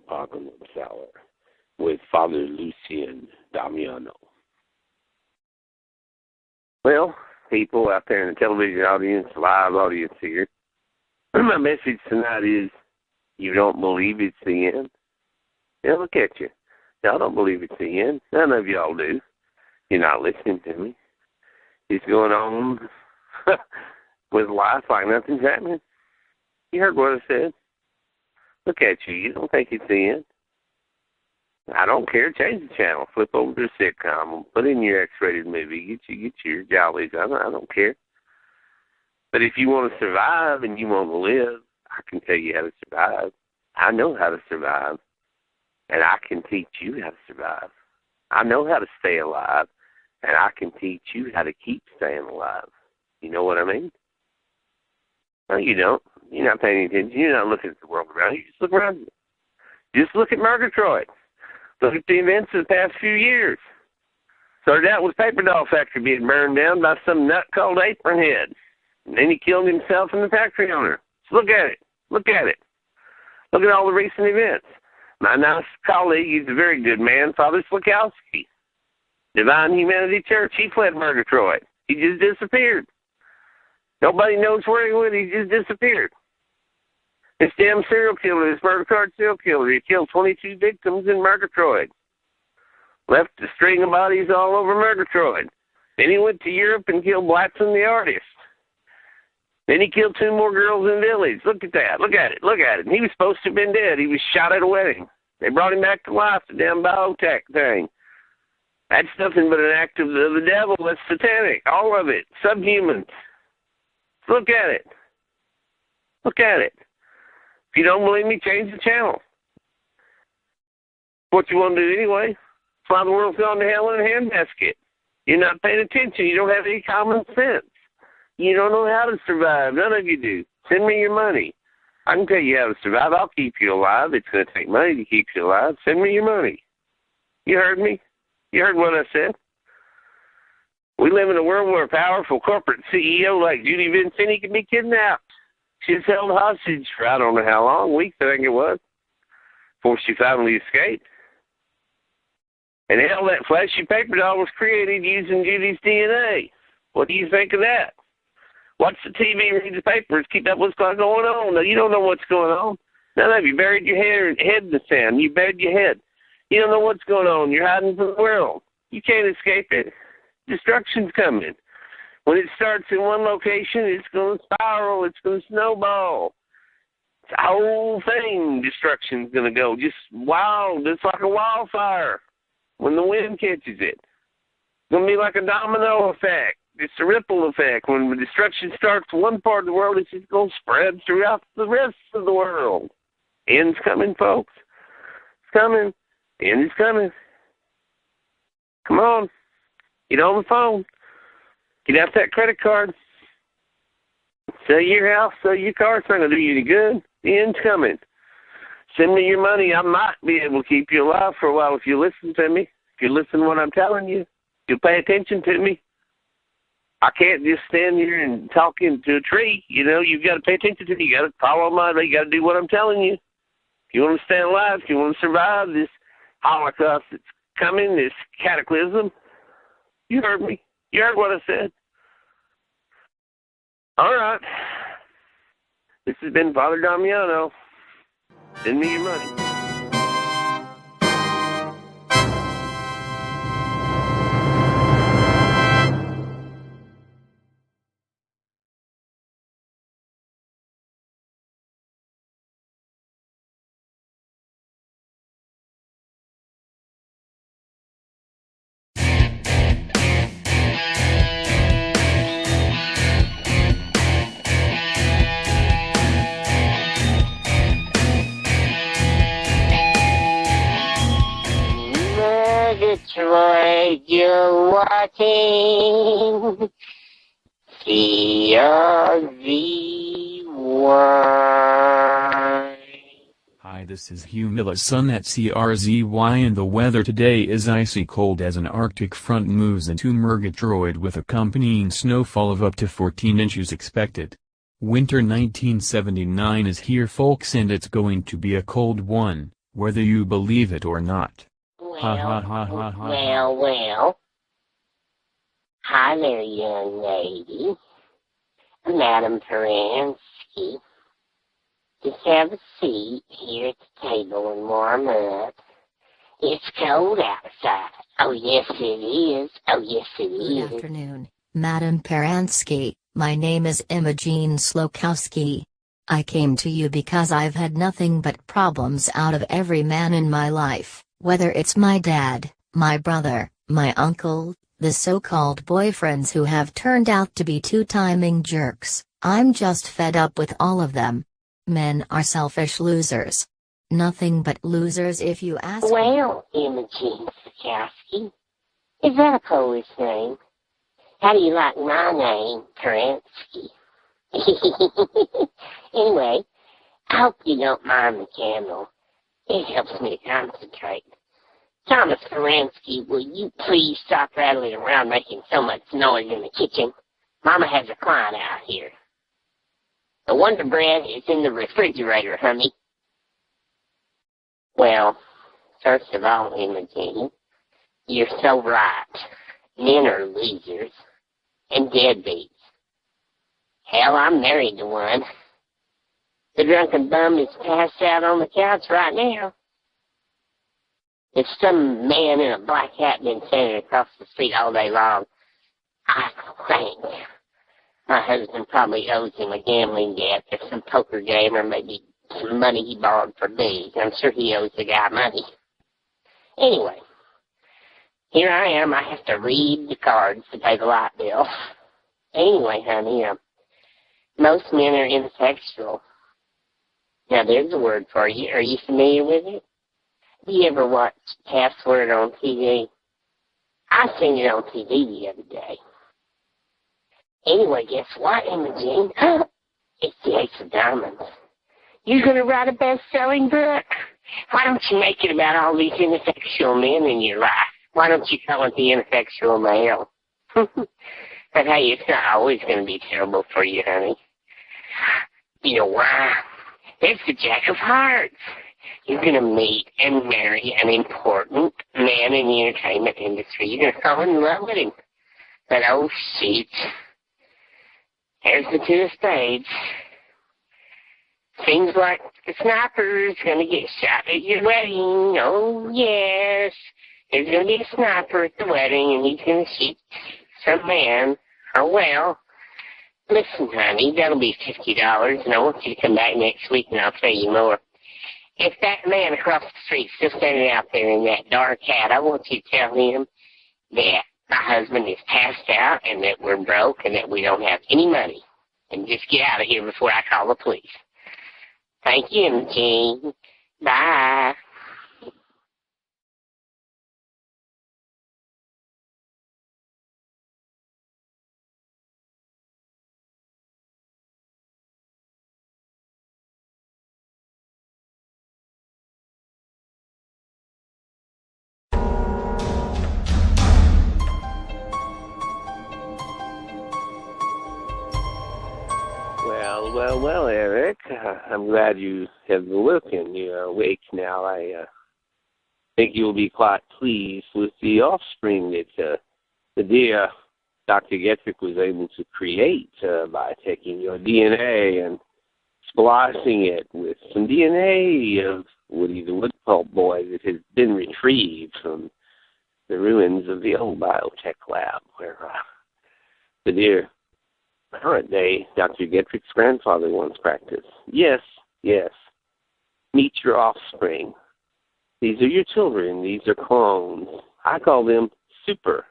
Apocalypse Hour with Father Lucien Damiano. Well, people out there in the television audience, live audience here, my message tonight is, you don't believe it's the end? Yeah, look at you. Y'all don't believe it's the end. None of y'all do. You're not listening to me. It's going on with life like nothing's happening. You heard what I said. Look at you. You don't think it's the end. I don't care. Change the channel. Flip over to a sitcom. Put in your X-rated movie. Get your jollies. I don't care. But if you want to survive and you want to live, I can tell you how to survive. I know how to survive. And I can teach you how to survive. I know how to stay alive. And I can teach you how to keep staying alive. You know what I mean? No, you don't. You're not paying attention. You're not looking at the world around you. Just look around you. Just look at Murgatroyd. Look at the events of the past few years. Started out with Paper Doll Factory being burned down by some nut called Apronhead. And then he killed himself and the factory owner. So look at it. Look at it. Look at all the recent events. My nice colleague, he's a very good man, Father Slakowski. Divine Humanity Church, he fled Murgatroyd. He just disappeared. Nobody knows where he went. He just disappeared. This damn serial killer, this Murgatroyd serial killer, he killed 22 victims in Murgatroyd. Left a string of bodies all over Murgatroyd. Then he went to Europe and killed Blatson the artist. Then he killed 2 more girls in the village. Look at that. Look at it. Look at it. And he was supposed to have been dead. He was shot at a wedding. They brought him back to life, the damn biotech thing. That's nothing but an act of the devil. That's satanic. All of it. Subhuman. Look at it. Look at it. If you don't believe me, change the channel. What you want to do anyway. That's why the world's gone to hell in a handbasket. You're not paying attention. You don't have any common sense. You don't know how to survive. None of you do. Send me your money. I can tell you how to survive. I'll keep you alive. It's going to take money to keep you alive. Send me your money. You heard me? You heard what I said? We live in a world where a powerful corporate CEO like Judy Vincenti can be kidnapped. She's held hostage for I don't know how long, weeks I think it was, before she finally escaped. And hell, that flashy paper doll was created using Judy's DNA. What do you think of that? Watch the TV, read the papers, keep up what's going on. No, you don't know what's going on. None of you buried your head in the sand. You buried your head. You don't know what's going on. You're hiding from the world. You can't escape it. Destruction's coming. When it starts in one location, it's going to spiral. It's going to snowball. It's a whole thing. Destruction's going to go just wild. It's like a wildfire when the wind catches it. It's going to be like a domino effect. It's a ripple effect. When the destruction starts in one part of the world, it's just going to spread throughout the rest of the world. End's coming, folks. It's coming. The end is coming. Come on. Get on the phone. Get out that credit card. Sell your house, sell your car. It's not going to do you any good. The end's coming. Send me your money. I might be able to keep you alive for a while if you listen to me. If you listen to what I'm telling you, you'll pay attention to me. I can't just stand here and talk into a tree. You know, you've got to pay attention to me. You got to follow my way. You got to do what I'm telling you. If you want to stay alive, if you want to survive this Holocaust that's coming, this cataclysm, you heard me. You heard what I said. All right. This has been Father Damiano. Send me your money. Detroit, you're watching CRZY. Hi, this is Humilla's son at CRZY, and the weather today is icy cold as an Arctic front moves into Murgatroyd with accompanying snowfall of up to 14 inches expected. Winter 1979 is here, folks, and it's going to be a cold one. whether you believe it or not. Ha ha Well, ha ha ha. well. Hi there, young lady. Madam Frandsen. Just have a seat here at the table and warm up. It's cold outside. Oh, yes, it is. Oh, yes, it is. Good afternoon, Madam Frandsen. My name is Imogene Slokowski. I came to you because I've had nothing but problems out of every man in my life, whether it's my dad, my brother, my uncle, the so-called boyfriends who have turned out to be two-timing jerks. I'm just fed up with all of them. Men are selfish losers. Nothing but losers if you ask me. Well, Imogene Slokowski, is that a Polish name? How do you like my name, Frandsen? Anyway, I hope you don't mind the candle. It helps me to concentrate. Thomas Frandsen, will you please stop rattling around making so much noise in the kitchen? Mama has a client out here. The Wonder Bread is in the refrigerator, honey. Well, first of all, Imogene, you're so right. Men are losers and deadbeats. Hell, I'm married to one. The drunken bum is passed out on the couch right now. If some man in a black hat been standing across the street all day long, I think my husband probably owes him a gambling debt or some poker game or maybe some money he borrowed for booze. I'm sure he owes the guy money. Anyway, here I am. I have to read the cards to pay the light bill. Anyway, honey, most men are ineffectual. Now, there's a word for you. Are you familiar with it? Have you ever watched Password on TV? I seen it on TV the other day. Anyway, guess what, Imogene? It's the Ace of Diamonds. You're going to write a best-selling book? Why don't you make it about all these ineffectual men in your life? Why don't you call it the ineffectual male? But hey, it's not always going to be terrible for you, honey. You know why? It's the Jack of Hearts. You're going to meet and marry an important man in the entertainment industry. You're going to fall in love with him. But oh, shoot. There's the two of spades. Seems like the sniper's going to get shot at your wedding. Oh, yes. There's going to be a sniper at the wedding, and he's going to shoot some man. Oh, well. Listen, honey, that'll be $50, and I want you to come back next week, and I'll tell you more. If that man across the street's still standing out there in that dark hat, I want you to tell him that my husband is passed out and that we're broke and that we don't have any money. And just get out of here before I call the police. Thank you, Imogene. Bye. Well, Eric, I'm glad you have awoken. You're awake now. I think you'll be quite pleased with the offspring that the dear Dr. Getrick was able to create by taking your DNA and splicing it with some DNA of Woody the Woodpulp boy that has been retrieved from the ruins of the old biotech lab where the dear current day Dr. Getrick's grandfather once practiced. Yes. Meet your offspring. These are your children. These are clones. I call them super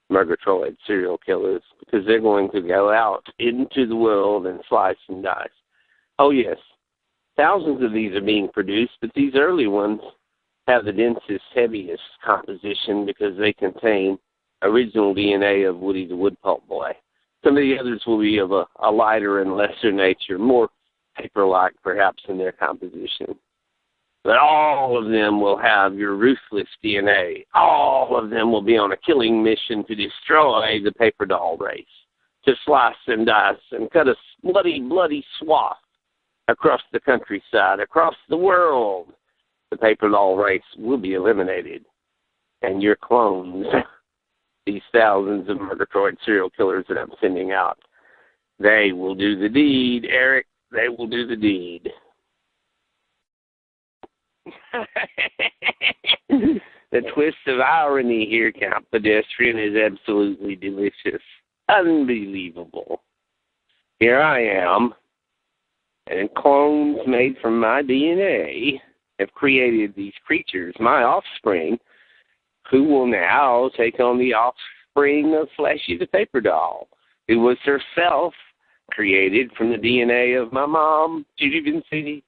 Murgatroyd serial killers because they're going to go out into the world and slice and dice. Oh, yes. Thousands of these are being produced, but these early ones have the densest, heaviest composition because they contain original DNA of Woody the Woodpulp boy. Some of the others will be of a lighter and lesser nature, more paper-like perhaps in their composition. But all of them will have your ruthless DNA. All of them will be on a killing mission to destroy the paper doll race, to slice and dice and cut a bloody, bloody swath across the countryside, across the world. the paper doll race will be eliminated. And your clones, these thousands of Murgatroyd serial killers that I'm sending out, they will do the deed, Eric. They will do the deed. The twist of irony here, Count Pedestrian, is absolutely delicious. Unbelievable. Here I am, and clones made from my DNA have created these creatures, my offspring, who will now take on the offspring of Flashy the Paper Doll, who was herself created from the DNA of my mom, Judy Vincini.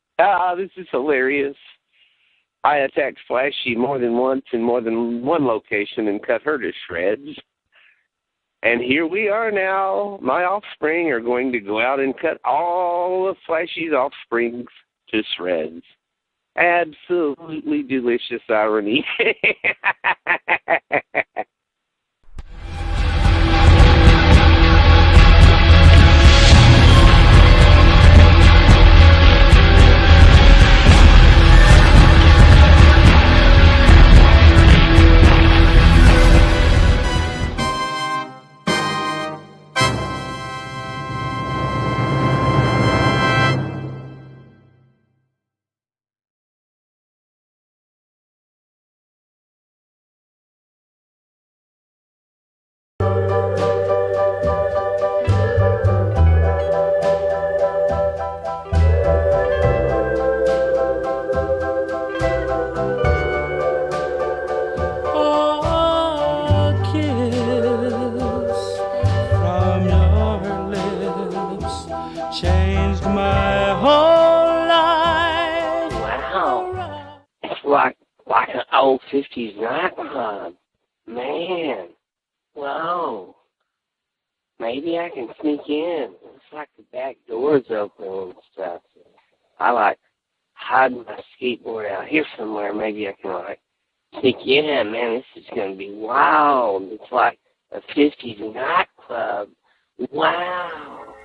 This is hilarious. I attacked Flashy more than once in more than one location and cut her to shreds. And here we are now. My offspring are going to go out and cut all of Flashy's offsprings to shreds. Absolutely delicious irony. Changed my whole life. Wow. It's like an old 50s nightclub. Man. Whoa. Maybe I can sneak in. Looks like the back door's open and stuff. I hide my skateboard out here somewhere. Maybe I can sneak in. Man, this is going to be wild. It's like a 50s nightclub. Wow.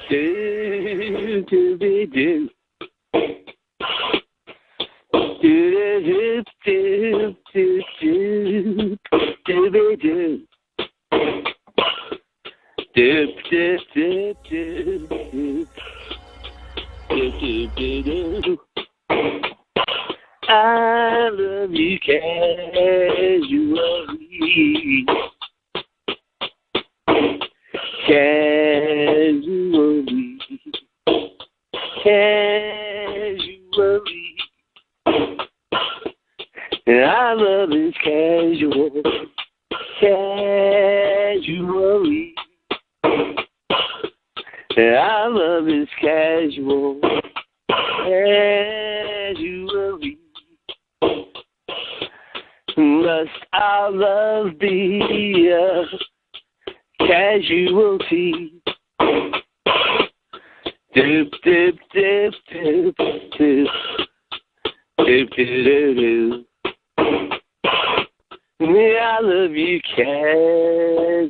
Do do do do do do do do do do do do. I love you casually. Casually, casually, and I love is casual, casually, and I love is casual, casually. Must our love be a casualty? Doop doop doop doop doop doop doop doop. I love you casually.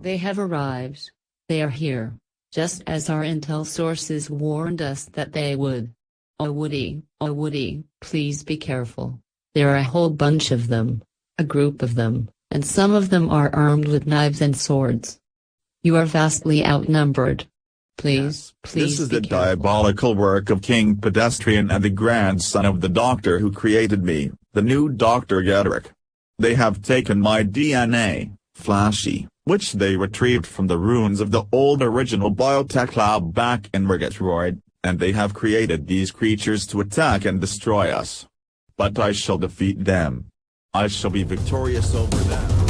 They have arrived. They are here. Just as our intel sources warned us that they would. Oh Woody, please be careful. There are a whole bunch of them. A group of them, and some of them are armed with knives and swords. You are vastly outnumbered. Please This is be the careful. diabolical work of King Pedestrian and the grandson of the doctor who created me, the new Dr. Gedrick. They have taken my DNA, Flashy, which they retrieved from the ruins of the old original biotech lab back in Murgatroyd, and they have created these creatures to attack and destroy us. But I shall defeat them. I shall be victorious over them.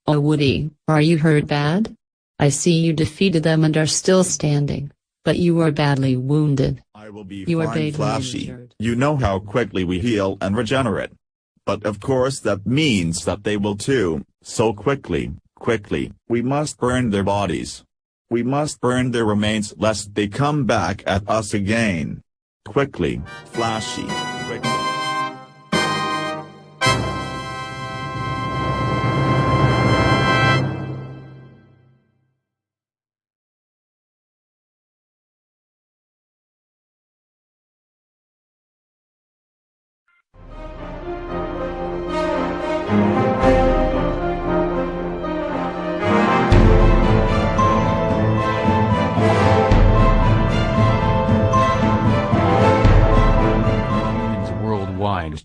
Oh Woody, are you hurt bad? I see you defeated them and are still standing, but you are badly wounded. I will be You are fine, badly Flashy. injured. You know how quickly we heal and regenerate. But of course that means that they will too, so quickly, we must burn their bodies. We must burn their remains lest they come back at us again. Quickly, Flashy, quickly.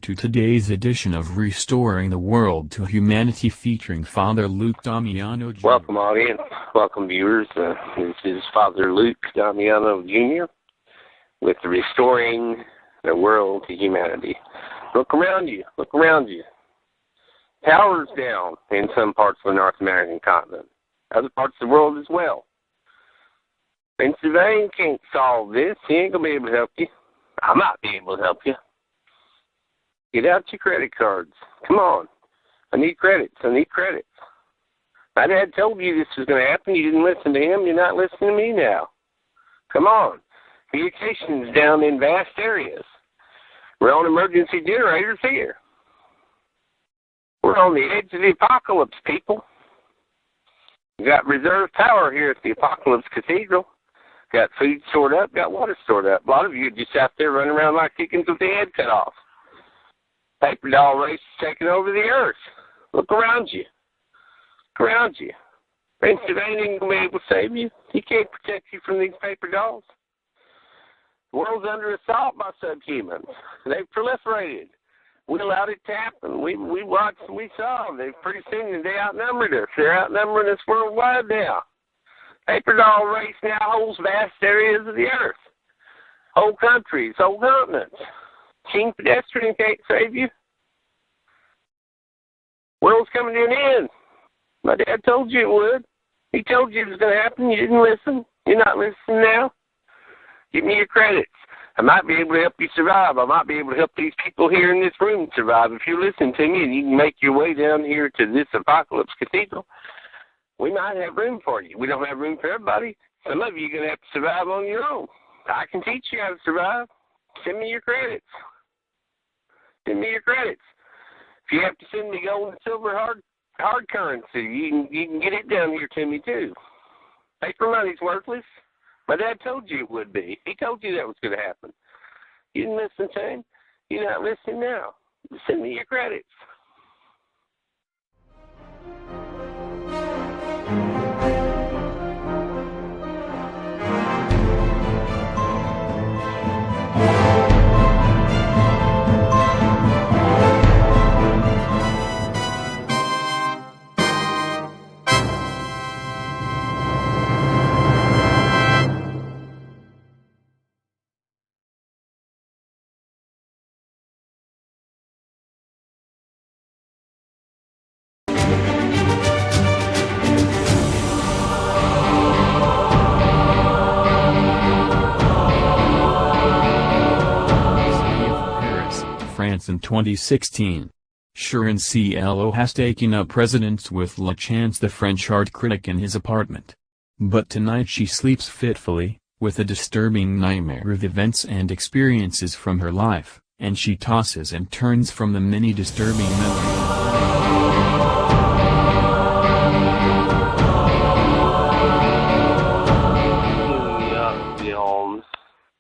To today's edition of Restoring the World to Humanity featuring Father Luke Damiano Jr. Welcome, audience. Welcome, viewers. This is Father Luke Damiano Jr. with Restoring the World to Humanity. Look around you. Look around you. Power's down in some parts of the North American continent. Other parts of the world as well. And Sylvain can't solve this. He ain't going to be able to help you. I might be able to help you. Get out your credit cards. Come on. I need credits. My dad told you this was going to happen. You didn't listen to him. You're not listening to me now. Come on. Communication's down in vast areas. We're on emergency generators here. We're on the edge of the apocalypse, people. We got reserve power here at the Apocalypse Cathedral. Got food stored up, got water stored up. A lot of you are just out there running around like chickens with their head cut off. Paper doll race is taking over the earth. Look around you. Look around you. Prince Sylvain ain't going to be able to save you. He can't protect you from these paper dolls. The world's under assault by subhumans. They've proliferated. We allowed it to happen. We watched and we saw. They've pretty soon they outnumbered us. They're outnumbering us worldwide now. Paper doll race now holds vast areas of the earth. Whole countries, whole continents. King Pedestrian can't save you. World's coming to an end. My dad told you it would. He told you it was going to happen. You didn't listen. You're not listening now. Give me your credits. I might be able to help you survive. I might be able to help these people here in this room survive. If you listen to me and you can make your way down here to this Apocalypse Cathedral, we might have room for you. We don't have room for everybody. Some of you are going to have to survive on your own. I can teach you how to survive. Send me your credits. Send me your credits. If you have to send me gold and silver hard currency, you can get it down here to me too. Paper money's worthless. My dad told you it would be. He told you that was going to happen. You didn't listen to him. You're not listening now. Send me your credits. France in 2016. Frandsen has taken up residence with La Chance, the French art critic, in his apartment. But tonight she sleeps fitfully, with a disturbing nightmare of events and experiences from her life, and she tosses and turns from the many disturbing memories.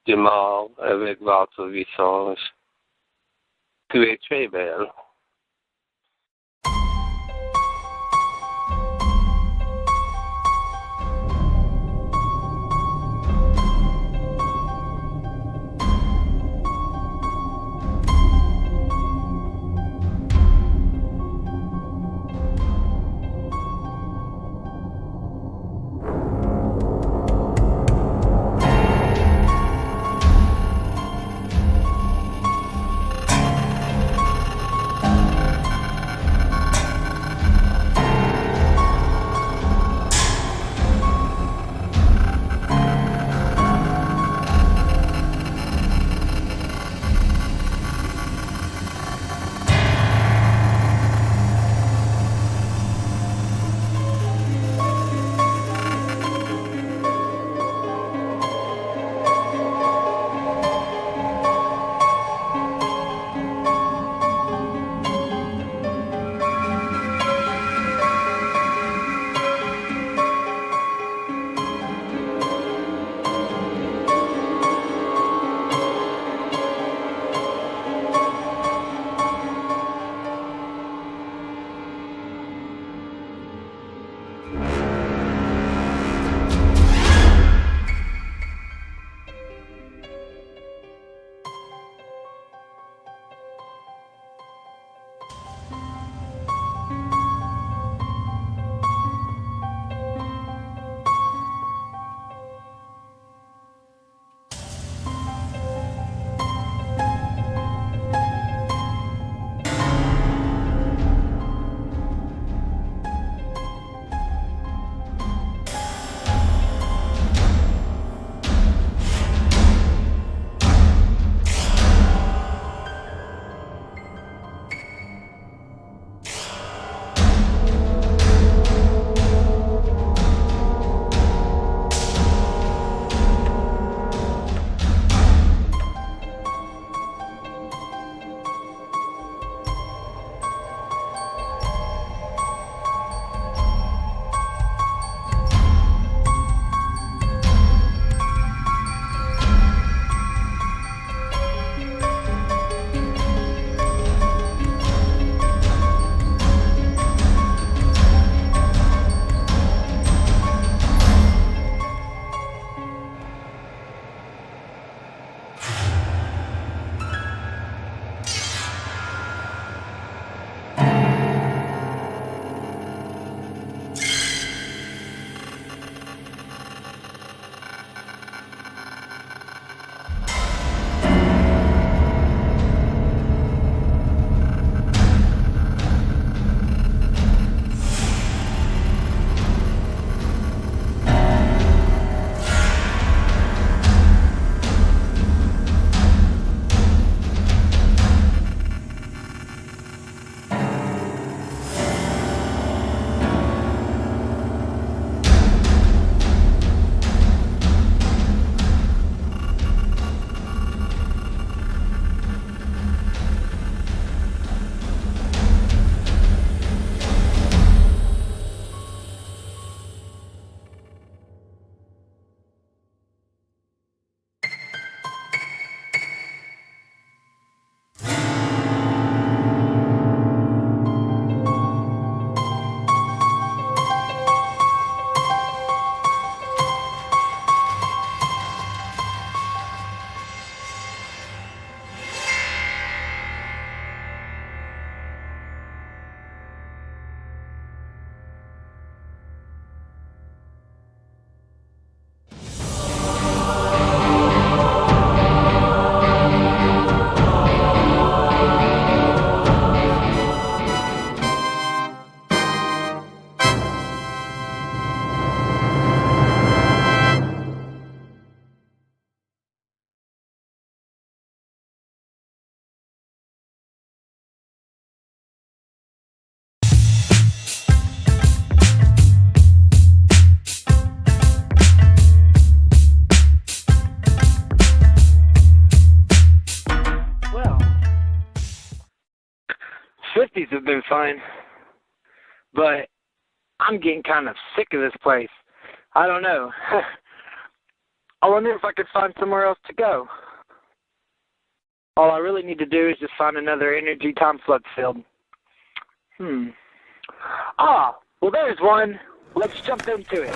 Du mal avec votre visage. Tu es très belle. parties have been fine. But I'm getting kind of sick of this place. I don't know. I wonder if I could find somewhere else to go. All I really need to do is just find another energy time flood field. Ah, well there's one. Let's jump into it.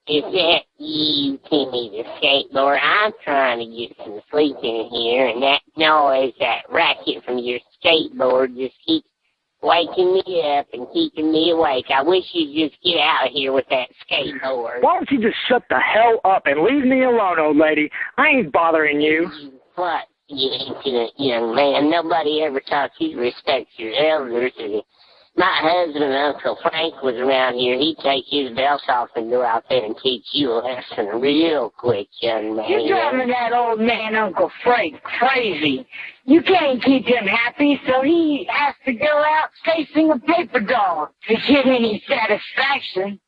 Is that you, Timmy the skateboard? I'm trying to get some sleep in here, and that noise, that racket from your skateboard just keeps waking me up and keeping me awake. I wish you'd just get out of here with that skateboard. Why don't you just shut the hell up and leave me alone, old lady? I ain't bothering you. What, you impudent young man? Nobody ever taught you to respect your elders. My husband, Uncle Frank, was around here. He'd take his belt off and go out there and teach you a lesson real quick, young man. You're driving that old man, Uncle Frank, crazy. You can't keep him happy, so he has to go out chasing a paper doll to get any satisfaction.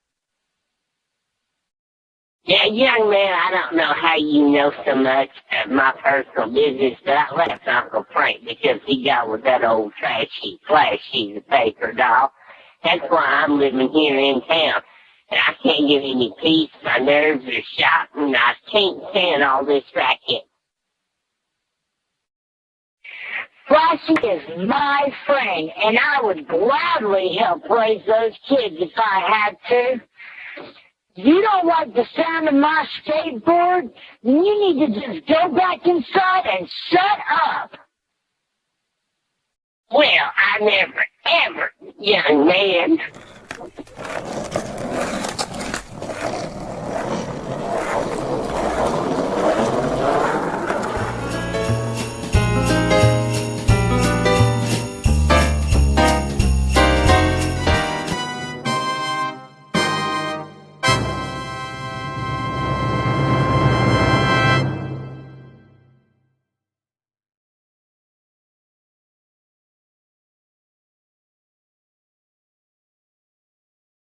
Yeah, young man, I don't know how you know so much of my personal business, but I left Uncle Frank because he got with that old trashy, flashy paper doll. That's why I'm living here in town. And I can't get any peace. My nerves are shot, and I can't stand all this racket. Flashy is my friend, and I would gladly help raise those kids if I had to. You don't like the sound of my skateboard? Then you need to just go back inside and shut up. Well, I never, ever, young man.